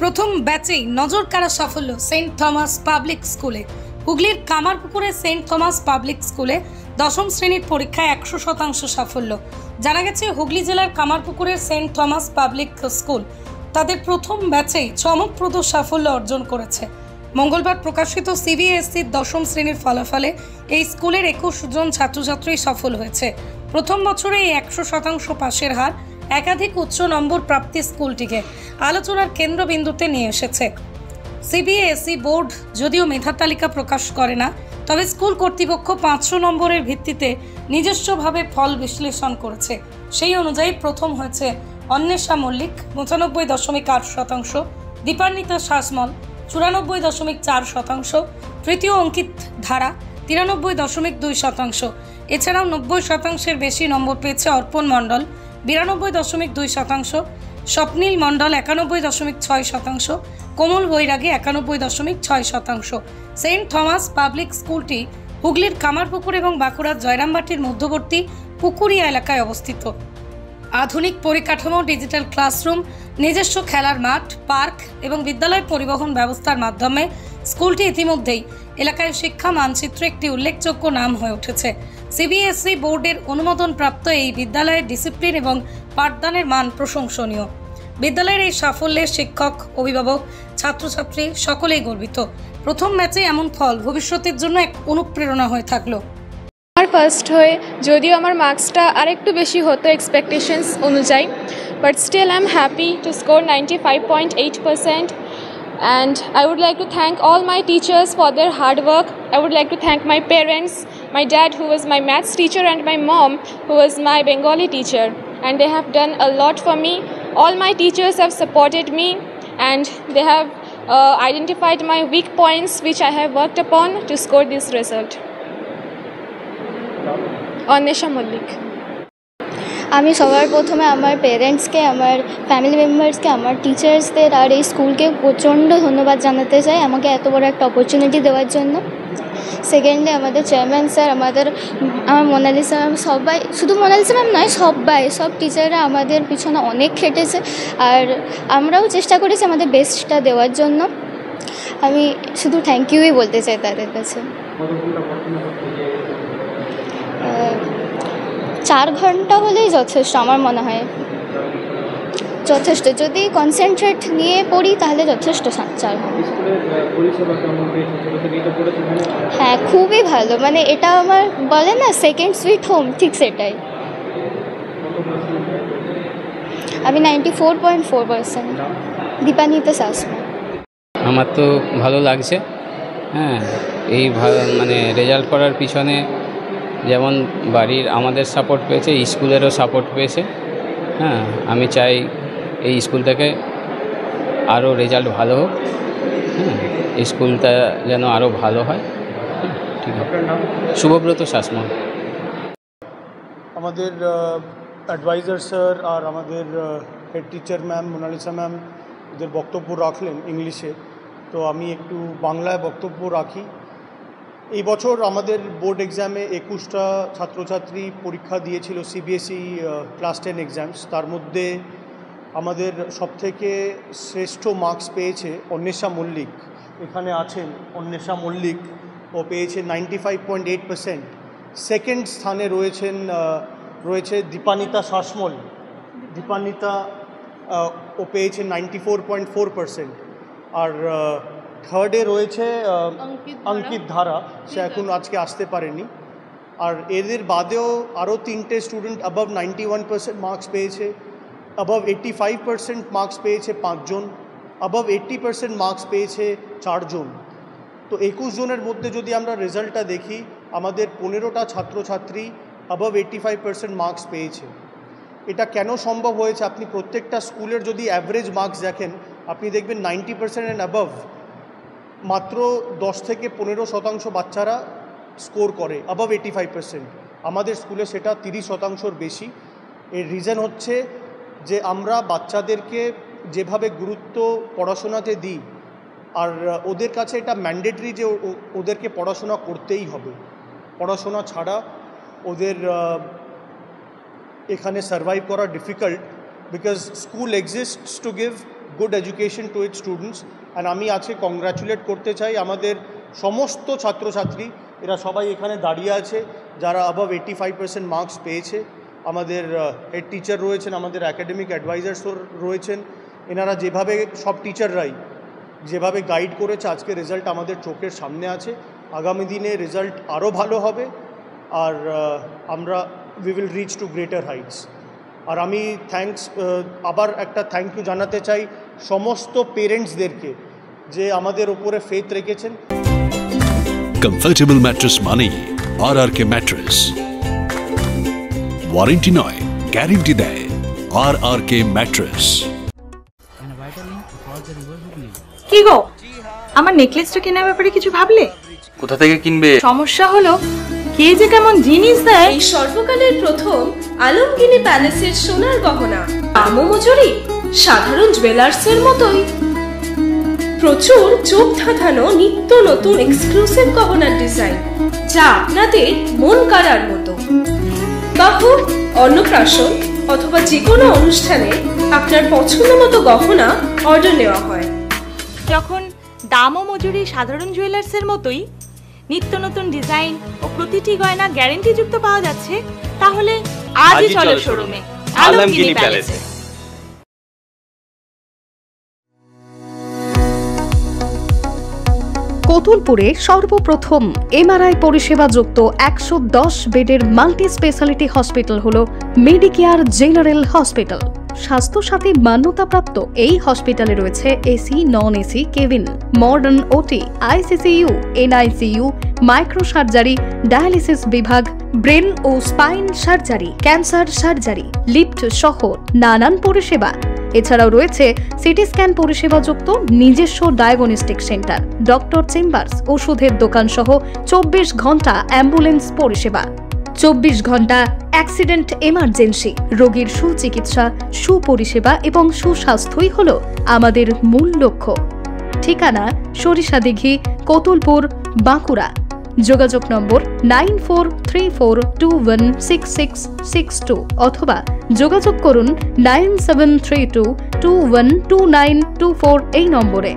প্রথম ব্যাচেই নজর কাড়া সাফল্য সেন্ট থমাস পাবলিক স্কুলে। হুগলির কামারপুকুরের সেন্ট থমাস পাবলিক স্কুলে দশম শ্রেণীর পরীক্ষায় 100% সাফল্য। জানা গেছে হুগলি জেলার কামারপুকুরের সেন্ট থমাস পাবলিক স্কুল তাদের প্রথম ব্যাচেই চমকপ্রদ সাফল্য অর্জন করেছে। মঙ্গলবার প্রকাশিত সিবিএসইর দশম শ্রেণীর ফলাফলে এই স্কুলের 21 জন ছাত্রছাত্রী সফল হয়েছে। প্রথম বছরে এই 100% পাশের হার একাধিক উচ্চ নম্বর প্রাপ্তি স্কুলটিকে আলোচনার কেন্দ্রবিন্দুতে নিয়ে এসেছে। সিবিএসই বোর্ড যদিও মেধা তালিকা প্রকাশ করে না, তবে স্কুল কর্তৃপক্ষ 500 নম্বরের ভিত্তিতে নিজস্বভাবে ফল বিশ্লেষণ করেছে। সেই অনুযায়ী প্রথম হয়েছে অন্বেষা মল্লিক 95.8%, দীপান্বিতা শাসমল 94.4%, তৃতীয় অঙ্কিত ধারা 93.2%। এছাড়াও 90%-এর বেশি নম্বর পেয়েছে অর্পণ মণ্ডল 92.2%, স্বপ্নীল মণ্ডল 91.6%, কোমল বৈরাগী 91.6%। সেন্ট থমাস পাবলিক স্কুলটি হুগলির কামারপুকুর এবং বাঁকুড়ার জয়রামবাটির মধ্যবর্তী পুকুরিয়া এলাকায় অবস্থিত। আধুনিক পরিকাঠামো, ডিজিটাল ক্লাসরুম, নিজস্ব খেলার মাঠ, পার্ক এবং বিদ্যালয় পরিবহন ব্যবস্থার মাধ্যমে স্কুলটি ইতিমধ্যেই এলাকায় শিক্ষা মানচিত্রে একটি উল্লেখযোগ্য নাম হয়ে উঠেছে। সিবিএসই বোর্ডের অনুমোদনপ্রাপ্ত এই বিদ্যালয়ের ডিসিপ্লিন এবং পাঠদানের মান প্রশংসনীয়। বিদ্যালয়ের এই সাফল্যে শিক্ষক, অভিভাবক, ছাত্রছাত্রী সকলেই গর্বিত। প্রথম ম্যাচে এমন ফল ভবিষ্যতের জন্য এক অনুপ্রেরণা হয়ে থাকলো। ফার্স্ট হয়ে যদিও আমার মার্কসটা আরেকটু বেশি হতো এক্সপেকটেশনস অনুযায়ী, but still I am happy to score 95.8%. And I would like to thank all my teachers for their hard work. I would like to thank my parents, my dad who was my maths teacher and my mom who was my Bengali teacher, and they have done a lot for me. All my teachers have supported me and they have identified my weak points which I have worked upon to score this result. Anwesha Mallick. আমি সবার প্রথমে আমার পেরেন্টসকে, আমার family মেম্বার্সকে, আমার টিচার্সদের আর এই স্কুলকে প্রচণ্ড ধন্যবাদ জানাতে চাই আমাকে এত বড় একটা অপরচুনিটি দেওয়ার জন্য। সেকেন্ডলি আমাদের চেয়ারম্যান স্যার, আমার মোনালিসা ম্যাম, সবাই, শুধু মোনালিসা ম্যাম নয়, সব টিচাররা আমাদের পিছনে অনেক খেটেছে আর আমরাও চেষ্টা করেছি আমাদের বেস্টটা দেওয়ার জন্য। আমি শুধু থ্যাংক ইউই বলতে চাই তাদের কাছে। 4 ঘন্টা হলেই যথেষ্ট আমার মনে হয়, যথেষ্ট। যদি কনসেন্ট্রেট নিয়ে পড়ি তাহলে যথেষ্ট 4 ঘন্টা। হ্যাঁ, খুবই ভালো, মানে এটা আমার বলে না সেকেন্ড সুইট হোম, ঠিক সেটাই। আমি 94.4%। দীপান্বিতা শাসমল। আমার তো ভালো লাগছে। হ্যাঁ, এই মানে রেজাল্ট করার পিছনে যেমন বাড়ির আমাদের সাপোর্ট পেয়েছে, স্কুলেরও সাপোর্ট পেয়েছে। হ্যাঁ, আমি চাই এই স্কুল থেকে আরও রেজাল্ট ভালো হোক। হ্যাঁ, এই স্কুলটা যেন আরও ভালো হয়। ঠিক আছে। শুভব্রত শাসমল। আমাদের অ্যাডভাইজার স্যার আর আমাদের head teacher ma'am Monalisa ma'am ওদের বক্তব্য রাখলেন ইংলিশে, তো আমি একটু বাংলায় বক্তব্য রাখি। এই বছর আমাদের বোর্ড এক্সামে 21টা ছাত্রছাত্রী পরীক্ষা দিয়েছিল সিবিএসই ক্লাস 10 এক্সামস। তার মধ্যে আমাদের সবথেকে শ্রেষ্ঠ মার্কস পেয়েছে অন্বেষা মল্লিক। এখানে আছেন অন্বেষা মল্লিক, ও পেয়েছে 95.8%। সেকেন্ড স্থানে রয়েছে দীপান্বিতা শাসমল। দীপান্বিতা ও পেয়েছে 94.4%। আর থার্ডে রয়েছে অঙ্কিত ধারা, সে এখন আজকে আসতে পারেনি। আর এদের বাদেও আরও 3টে স্টুডেন্ট অ্যাবাভ 91% মার্কস পেয়েছে, অ্যাবাভ 85% মার্কস পেয়েছে 5 জন, অ্যাবাভ 80% মার্কস পেয়েছে 4 জন। তো 21 জনের মধ্যে যদি আমরা রেজাল্টটা দেখি, আমাদের 15টা ছাত্রছাত্রী অ্যাবাভ 85% মার্কস পেয়েছে। এটা কেন সম্ভব হয়েছে? আপনি প্রত্যেকটা স্কুলের যদি অ্যাভারেজ মার্কস দেখেন, আপনি দেখবেন 90% অ্যান্ড অ্যাবাভ মাত্র 10 থেকে 15% বাচ্চারা স্কোর করে অ্যাবাভ 85%। আমাদের স্কুলে সেটা 30%-র বেশি। এর রিজন হচ্ছে যে আমরা বাচ্চাদেরকে যেভাবে গুরুত্ব পড়াশোনাতে দিই, আর ওদের কাছে এটা ম্যান্ডেটরি যে ওদেরকে পড়াশোনা করতেই হবে। পড়াশোনা ছাড়া ওদের এখানে সার্ভাইভ করা difficult, because school exists to give good education to its students. And আমি আজকে কংগ্রাচুলেট করতে চাই আমাদের সমস্ত ছাত্রছাত্রী, এরা সবাই এখানে দাঁড়িয়ে আছে যারা অ্যাবাভ 85% মার্কস পেয়েছে। আমাদের হেড টিচার রয়েছেন, আমাদের একাডেমিক অ্যাডভাইজার্স রয়েছেন, এনারা যেভাবে সব টিচাররাই যেভাবে গাইড করেছে আজকে রেজাল্ট আমাদের চোখের সামনে আছে। আগামী দিনে রেজাল্ট আরও ভালো হবে আর আমরা we will reach to greater heights. আর আমি আবার একটা থ্যাংক ইউ জানাতে চাই সমস্ত পেরেন্টসদেরকে যে আমাদের ওপরে ফেথ রেখেছেন। কমফর্টেবল ম্যাট্রেস মানেই আরআরকে ম্যাট্রেস। ওয়ারেন্টি নয়, গ্যারেন্টি দেয় আরআরকে ম্যাট্রেস। কি গো, আমার নেকলেসটা কেনার ব্যাপারে কিছু ভাবলে? কোথা থেকে কিনবে? সমস্যা হলো কে যে কেমন জিনিস দেয়। এই সর্বকালের প্রথম আলমগিনি প্যালেসের সোনার গহনা দামও মজুরি সাধারণ জুয়েলার্সের মতোই। প্রচুর চোখ ধাঁধানো নিত্য নতুন এক্সক্লুসিভ গহনার ডিজাইন যা আপনাদের মন কাড়ার মতো। বাহু, অন্নপ্রাশন অথবা যে কোনো অনুষ্ঠানে আপনার পছন্দ মতো গহনা অর্ডার নেওয়া হয়। যখন দাম ও মজুরি সাধারণ জুয়েলার্সের মতোই, নিত্য নতুন ডিজাইন ও প্রতিটি গয়না গ্যারান্টি যুক্ত পাওয়া যাচ্ছে, তাহলে আজই চলো শোরুমে আলমগিনি প্যালেসে। কোতুলপুরে সর্বপ্রথম এমআরআই পরিষেবা যুক্ত 110 বেডের মাল্টি স্পেশালিটি হসপিটাল হলো মেডিকেয়ার জেনারেল হসপিটাল। স্বাস্থ্যসাথী মান্যতাপ্রাপ্ত এই হসপিটালে রয়েছে AC, non AC cabin, modern OT, ICCU, NICU, micro surgery, dialysis বিভাগ, ব্রেন ও spine surgery, cancer surgery, lift সহ নানান পরিষেবা। এছাড়াও রয়েছে সিটি স্ক্যান পরিষেবা যুক্ত নিজস্ব ডায়াগনস্টিক সেন্টার, ডক্টর চেম্বার্স, ওষুধের দোকান সহ 24 ঘন্টা অ্যাম্বুলেন্স পরিষেবা। 24 ঘন্টা অ্যাক্সিডেন্ট এমার্জেন্সি, রোগীর সুচিকিৎসা, সুপরিষেবা এবং সুস্বাস্থ্যই হল আমাদের মূল লক্ষ্য। ঠিকানা সরিষাদিঘি, কোতুলপুর, বাঁকুড়া। যোগাযোগ নম্বর 9434216662 অথবা যোগাযোগ করুন 9732212924 এই নম্বরে।